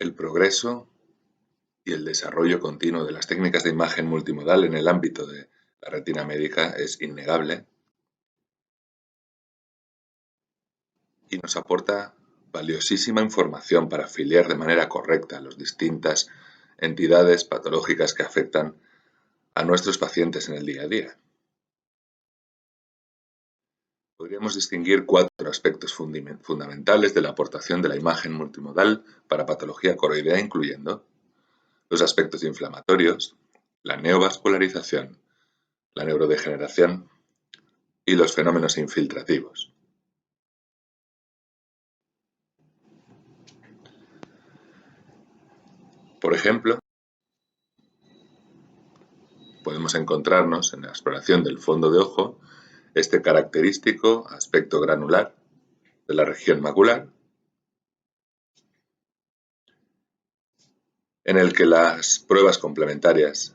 El progreso y el desarrollo continuo de las técnicas de imagen multimodal en el ámbito de la retina médica es innegable y nos aporta valiosísima información para afiliar de manera correcta las distintas entidades patológicas que afectan a nuestros pacientes en el día a día. Podríamos distinguir 4 aspectos fundamentales de la aportación de la imagen multimodal para patología coroidea, incluyendo los aspectos inflamatorios, la neovascularización, la neurodegeneración y los fenómenos infiltrativos. Por ejemplo, podemos encontrarnos en la exploración del fondo de ojo este característico aspecto granular de la región macular, en el que las pruebas complementarias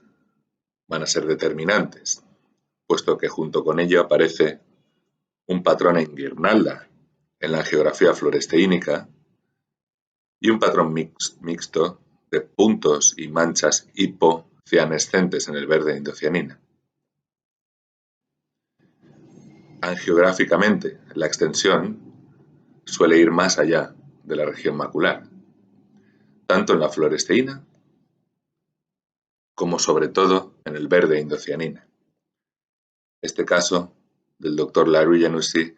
van a ser determinantes, puesto que junto con ello aparece un patrón en guirnalda en la angiografía fluoresteínica y un patrón mixto de puntos y manchas hipocianescentes en el verde indocianina. Angiográficamente, la extensión suele ir más allá de la región macular, tanto en la fluoresteína como sobre todo en el verde indocianina. Este caso del Dr. Larry Janussi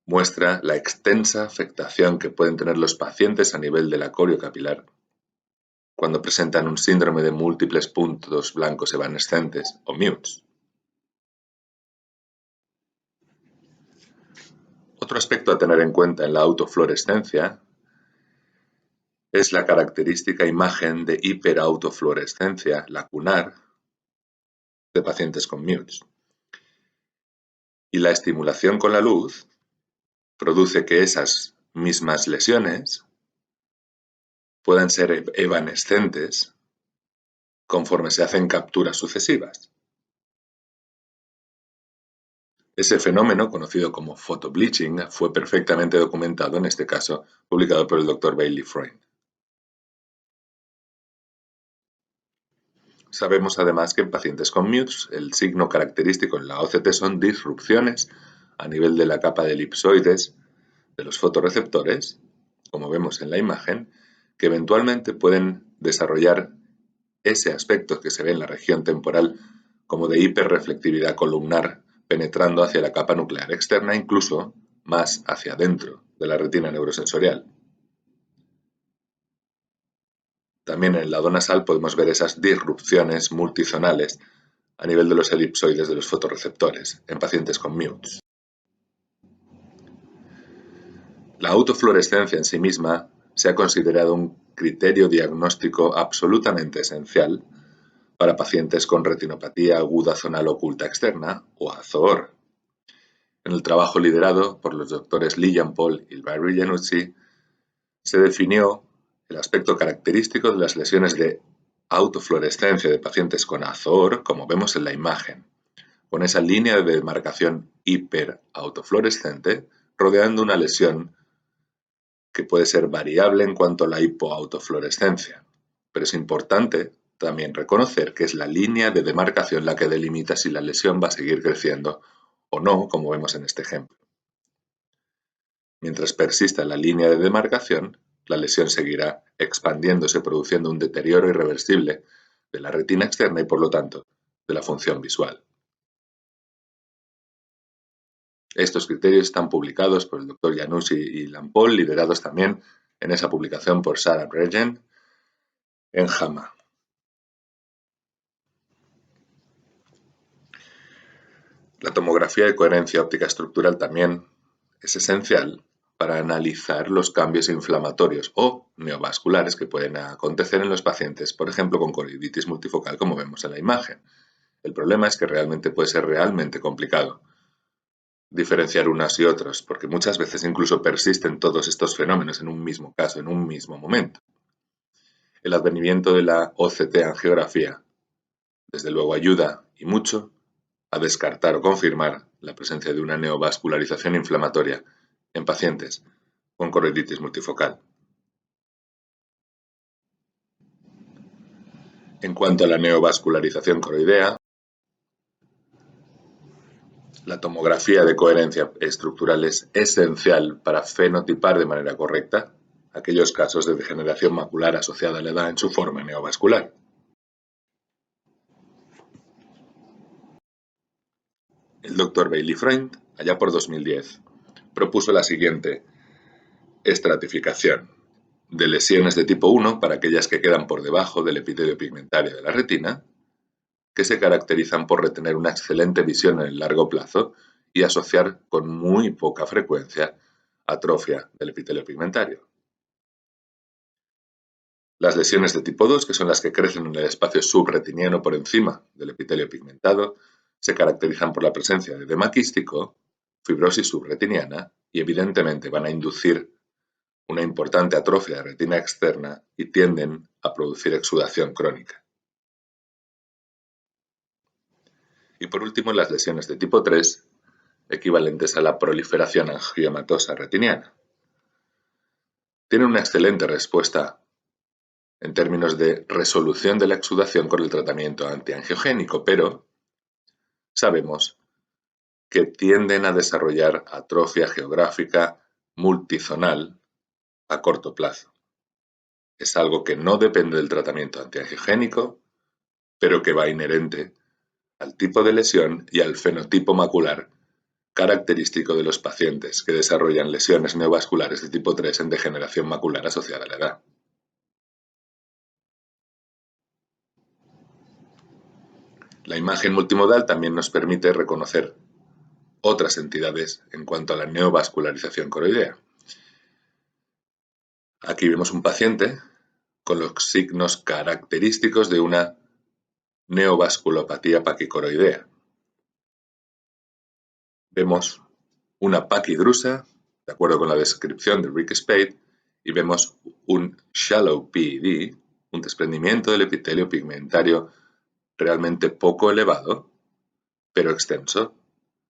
muestra la extensa afectación que pueden tener los pacientes a nivel del acorio capilar cuando presentan un síndrome de múltiples puntos blancos evanescentes o MUTs. Otro aspecto a tener en cuenta en la autofluorescencia es la característica imagen de hiperautofluorescencia lacunar de pacientes con MUTs. Y la estimulación con la luz produce que esas mismas lesiones puedan ser evanescentes conforme se hacen capturas sucesivas. Ese fenómeno, conocido como photobleaching, fue perfectamente documentado en este caso, publicado por el Dr. Bailey Freund. Sabemos además que en pacientes con MUTs el signo característico en la OCT son disrupciones a nivel de la capa de elipsoides de los fotorreceptores, como vemos en la imagen, que eventualmente pueden desarrollar ese aspecto que se ve en la región temporal como de hiperreflectividad columnar penetrando hacia la capa nuclear externa, incluso más hacia adentro de la retina neurosensorial. También en el lado nasal podemos ver esas disrupciones multizonales a nivel de los elipsoides de los fotorreceptores en pacientes con MUTs. La autofluorescencia en sí misma se ha considerado un criterio diagnóstico absolutamente esencial para pacientes con retinopatía aguda zonal oculta externa o AZOR. En el trabajo liderado por los doctores Li Jianpol y Larry Janussi se definió el aspecto característico de las lesiones de autofluorescencia de pacientes con AZOR, como vemos en la imagen, con esa línea de demarcación hiperautofluorescente rodeando una lesión que puede ser variable en cuanto a la hipoautofluorescencia, pero es importante también reconocer que es la línea de demarcación la que delimita si la lesión va a seguir creciendo o no, como vemos en este ejemplo. Mientras persista la línea de demarcación, la lesión seguirá expandiéndose, produciendo un deterioro irreversible de la retina externa y, por lo tanto, de la función visual. Estos criterios están publicados por el Dr. Janussi y Lampol, liderados también en esa publicación por Sarah Breggin en JAMA. La tomografía de coherencia óptica estructural también es esencial para analizar los cambios inflamatorios o neovasculares que pueden acontecer en los pacientes, por ejemplo, con coroiditis multifocal, como vemos en la imagen. El problema es que realmente puede ser realmente complicado diferenciar unas y otras, porque muchas veces incluso persisten todos estos fenómenos en un mismo caso, en un mismo momento. El advenimiento de la OCT angiografía, desde luego, ayuda y mucho a descartar o confirmar la presencia de una neovascularización inflamatoria en pacientes con coroiditis multifocal. En cuanto a la neovascularización coroidea, la tomografía de coherencia estructural es esencial para fenotipar de manera correcta aquellos casos de degeneración macular asociada a la edad en su forma neovascular. El Dr. Bailey Freund, allá por 2010, propuso la siguiente estratificación de lesiones de tipo 1 para aquellas que quedan por debajo del epitelio pigmentario de la retina, que se caracterizan por retener una excelente visión en el largo plazo y asociar con muy poca frecuencia atrofia del epitelio pigmentario. Las lesiones de tipo 2, que son las que crecen en el espacio subretiniano por encima del epitelio pigmentado, se caracterizan por la presencia de edema quístico, fibrosis subretiniana y evidentemente van a inducir una importante atrofia de retina externa y tienden a producir exudación crónica. Y por último, las lesiones de tipo 3, equivalentes a la proliferación angiomatosa retiniana. Tienen una excelente respuesta en términos de resolución de la exudación con el tratamiento antiangiogénico, pero sabemos que tienden a desarrollar atrofia geográfica multizonal a corto plazo. Es algo que no depende del tratamiento antiangiogénico, pero que va inherente al tipo de lesión y al fenotipo macular característico de los pacientes que desarrollan lesiones neovasculares de tipo 3 en degeneración macular asociada a la edad. La imagen multimodal también nos permite reconocer otras entidades en cuanto a la neovascularización coroidea. Aquí vemos un paciente con los signos característicos de una neovasculopatía paquicoroidea. Vemos una paquidrusa, de acuerdo con la descripción de Rick Spade, y vemos un shallow PED, un desprendimiento del epitelio pigmentario realmente poco elevado, pero extenso,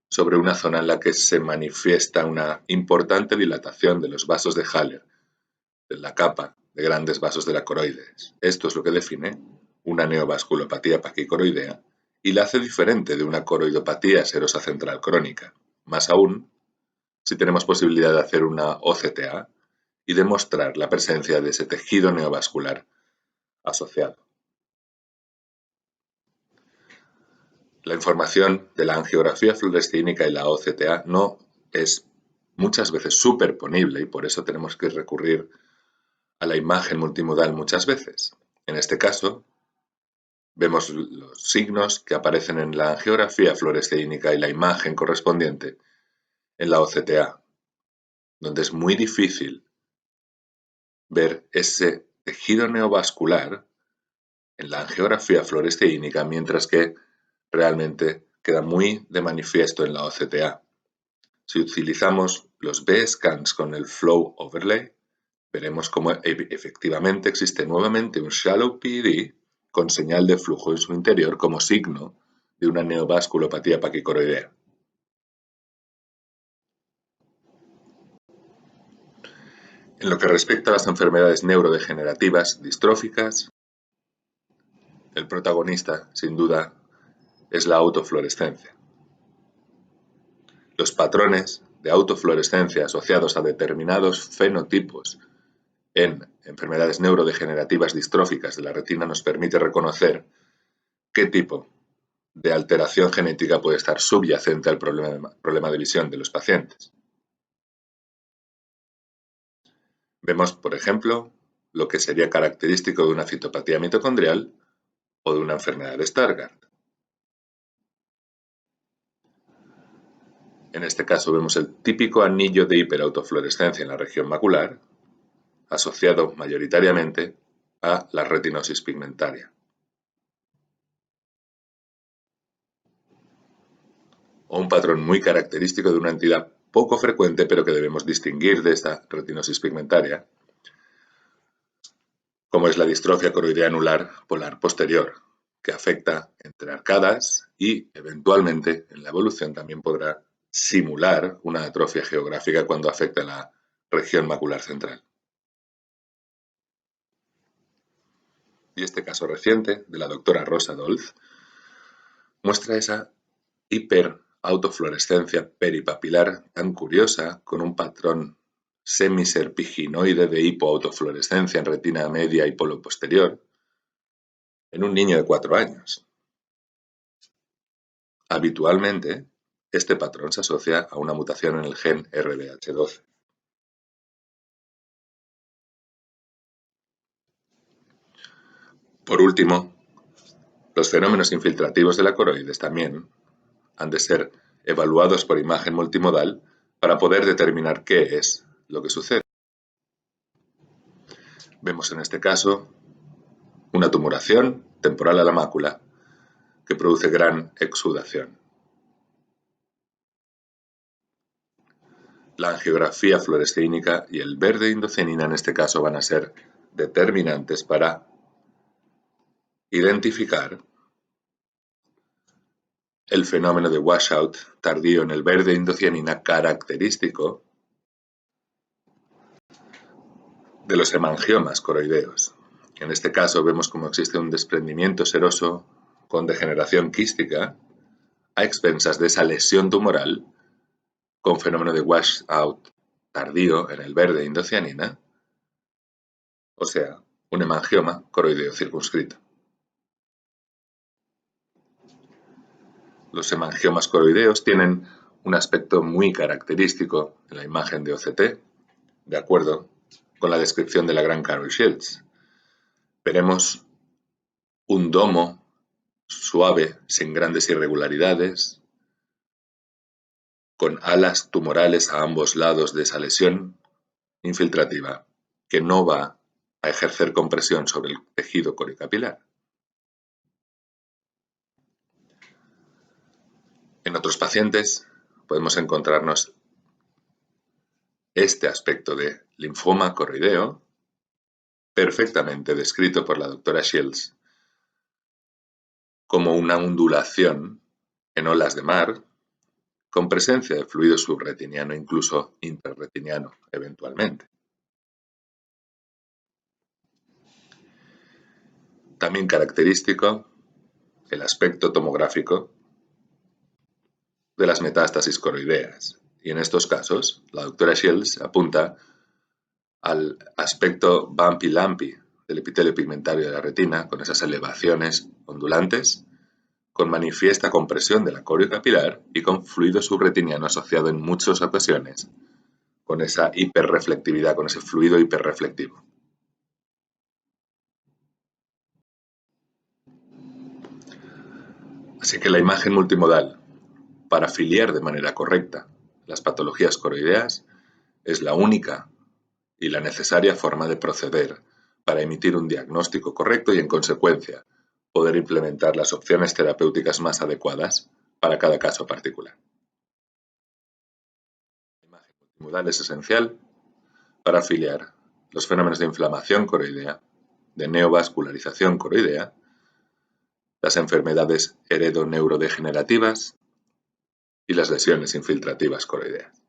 sobre una zona en la que se manifiesta una importante dilatación de los vasos de Haller, de la capa de grandes vasos de la coroides. Esto es lo que define una neovasculopatía paquicoroidea y la hace diferente de una coroidopatía serosa central crónica. Más aún, si tenemos posibilidad de hacer una OCTA y demostrar la presencia de ese tejido neovascular asociado. La información de la angiografía fluoresceínica y la OCTA no es muchas veces superponible y por eso tenemos que recurrir a la imagen multimodal muchas veces. En este caso, vemos los signos que aparecen en la angiografía fluoresceínica y la imagen correspondiente en la OCTA, donde es muy difícil ver ese tejido neovascular en la angiografía fluoresceínica, mientras que realmente queda muy de manifiesto en la OCTA. Si utilizamos los B-scans con el Flow Overlay, veremos cómo efectivamente existe nuevamente un Shallow PED con señal de flujo en su interior como signo de una neovasculopatía paquicoroidea. En lo que respecta a las enfermedades neurodegenerativas distróficas, el protagonista, sin duda, es la autofluorescencia. Los patrones de autofluorescencia asociados a determinados fenotipos en enfermedades neurodegenerativas distróficas de la retina nos permite reconocer qué tipo de alteración genética puede estar subyacente al problema de visión de los pacientes. Vemos, por ejemplo, lo que sería característico de una citopatía mitocondrial o de una enfermedad de Stargardt. En este caso vemos el típico anillo de hiperautofluorescencia en la región macular, asociado mayoritariamente a la retinosis pigmentaria. O un patrón muy característico de una entidad poco frecuente pero que debemos distinguir de esta retinosis pigmentaria, como es la distrofia coroidea anular polar posterior, que afecta entre arcadas y, eventualmente, en la evolución también podrá simular una atrofia geográfica cuando afecta la región macular central. Y este caso reciente de la doctora Rosa Dolz muestra esa hiperautofluorescencia peripapilar tan curiosa, con un patrón semiserpiginoide de hipoautofluorescencia en retina media y polo posterior, en un niño de 4 años. Habitualmente, este patrón se asocia a una mutación en el gen RDH12. Por último, los fenómenos infiltrativos de la coroides también han de ser evaluados por imagen multimodal para poder determinar qué es lo que sucede. Vemos en este caso una tumoración temporal a la mácula que produce gran exudación. La angiografía fluorescínica y el verde indocianina en este caso van a ser determinantes para identificar el fenómeno de washout tardío en el verde indocianina característico de los hemangiomas coroideos. En este caso vemos cómo existe un desprendimiento seroso con degeneración quística a expensas de esa lesión tumoral con fenómeno de washout tardío en el verde indocianina, o sea, un hemangioma coroideo circunscrito. Los hemangiomas coroideos tienen un aspecto muy característico en la imagen de OCT, de acuerdo con la descripción de la gran Carol Shields. Veremos un domo suave, sin grandes irregularidades, con alas tumorales a ambos lados de esa lesión infiltrativa, que no va a ejercer compresión sobre el tejido coricapilar. En otros pacientes podemos encontrarnos este aspecto de linfoma coroideo, perfectamente descrito por la doctora Shields como una ondulación en olas de mar, con presencia de fluido subretiniano, incluso intrarretiniano eventualmente. También característico el aspecto tomográfico de las metástasis coroideas. Y en estos casos, la doctora Shields apunta al aspecto bumpy-lumpy del epitelio pigmentario de la retina, con esas elevaciones ondulantes, con manifiesta compresión de la coriocapilar y con fluido subretiniano asociado en muchas ocasiones, con esa hiperreflectividad, con ese fluido hiperreflectivo. Así que la imagen multimodal, para filiar de manera correcta las patologías coroideas, es la única y la necesaria forma de proceder para emitir un diagnóstico correcto y, en consecuencia, poder implementar las opciones terapéuticas más adecuadas para cada caso particular. La imagen multimodal es esencial para afiliar los fenómenos de inflamación coroidea, de neovascularización coroidea, las enfermedades heredoneurodegenerativas y las lesiones infiltrativas coroideas.